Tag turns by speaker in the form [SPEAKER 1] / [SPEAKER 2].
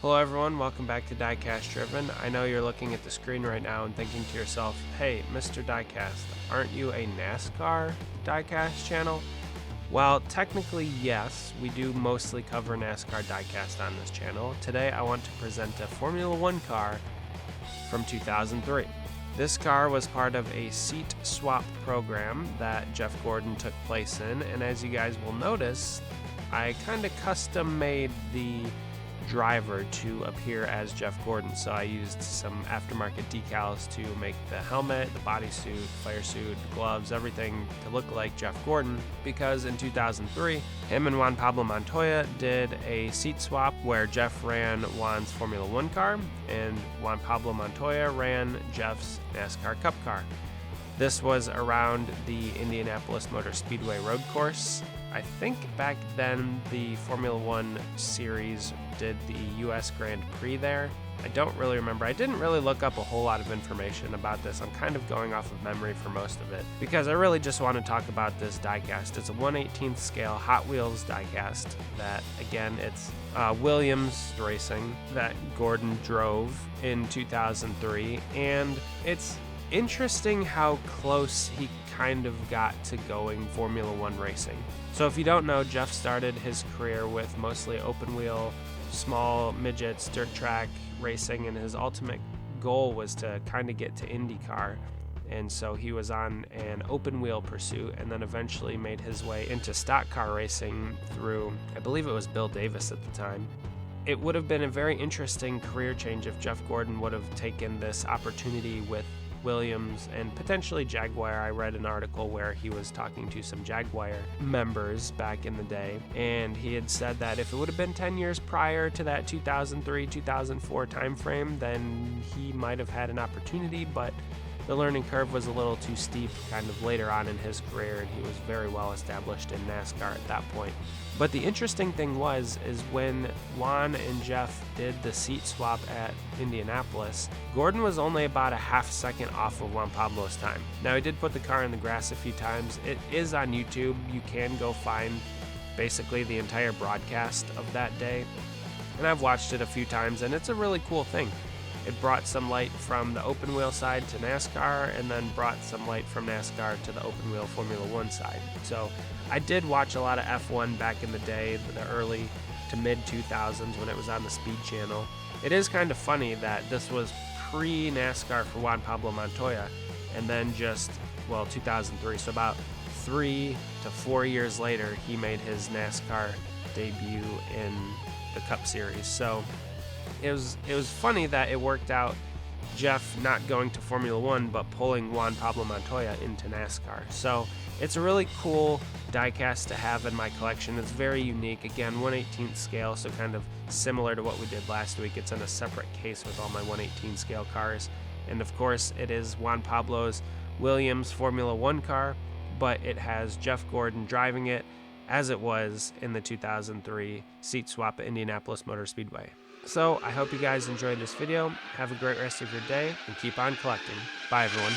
[SPEAKER 1] Hello everyone, welcome back to Diecast Driven. I know you're looking at the screen right now and thinking to yourself, hey, Mr. Diecast, aren't you a NASCAR Diecast channel? Well, technically yes, we do mostly cover NASCAR Diecast on this channel. Today I want to present a Formula One car from 2003. This car was part of a seat swap program that Jeff Gordon took place in, and as you guys will notice, I kind of custom made the driver to appear as Jeff Gordon. So I used some aftermarket decals to make the helmet, the bodysuit, fire suit, gloves, everything to look like Jeff Gordon, because in 2003 him and Juan Pablo Montoya did a seat swap where Jeff ran Juan's Formula One car and Juan Pablo Montoya ran Jeff's NASCAR Cup car. This was around the Indianapolis Motor Speedway road course. I think back then the Formula One series did the US Grand Prix there. I don't really remember. I didn't really look up a whole lot of information about this. I'm kind of going off of memory for most of it because I really just want to talk about this diecast. It's a 1/18th scale Hot Wheels diecast that, again, it's Williams Racing that Gordon drove in 2003, and it's interesting how close he kind of got to going Formula One racing. So if you don't know, Jeff started his career with mostly open wheel, small midgets, dirt track racing, and his ultimate goal was to kind of get to IndyCar. And so he was on an open wheel pursuit and then eventually made his way into stock car racing through, I believe it was Bill Davis at the time. It would have been a very interesting career change if Jeff Gordon would have taken this opportunity with Williams and potentially Jaguar. I read an article where he was talking to some Jaguar members back in the day, and he had said that if it would have been 10 years prior to that 2003-2004 timeframe, then he might have had an opportunity, but the learning curve was a little too steep kind of later on in his career, and he was very well established in NASCAR at that point. But the interesting thing is when Juan and Jeff did the seat swap at Indianapolis, Gordon was only about a half second off of Juan Pablo's time. Now, he did put the car in the grass a few times. It is on YouTube. You can go find basically the entire broadcast of that day. And I've watched it a few times, and it's a really cool thing. It brought some light from the open wheel side to NASCAR, and then brought some light from NASCAR to the open wheel Formula One side. So I did watch a lot of F1 back in the day, the early to mid 2000s when it was on the Speed Channel. It is kind of funny that this was pre-NASCAR for Juan Pablo Montoya, and then just, 2003, so about 3 to 4 years later, he made his NASCAR debut in the Cup Series. So it was funny that it worked out, Jeff not going to Formula One but pulling Juan Pablo Montoya into NASCAR. So it's a really cool diecast to have in my collection. It's very unique. Again, 1/18th scale, so kind of similar to what we did last week. It's in a separate case with all my 1/18 scale cars. And of course, it is Juan Pablo's Williams Formula One car, but it has Jeff Gordon driving it as it was in the 2003 seat swap at Indianapolis Motor Speedway. So I hope you guys enjoyed this video. Have a great rest of your day and keep on collecting. Bye everyone.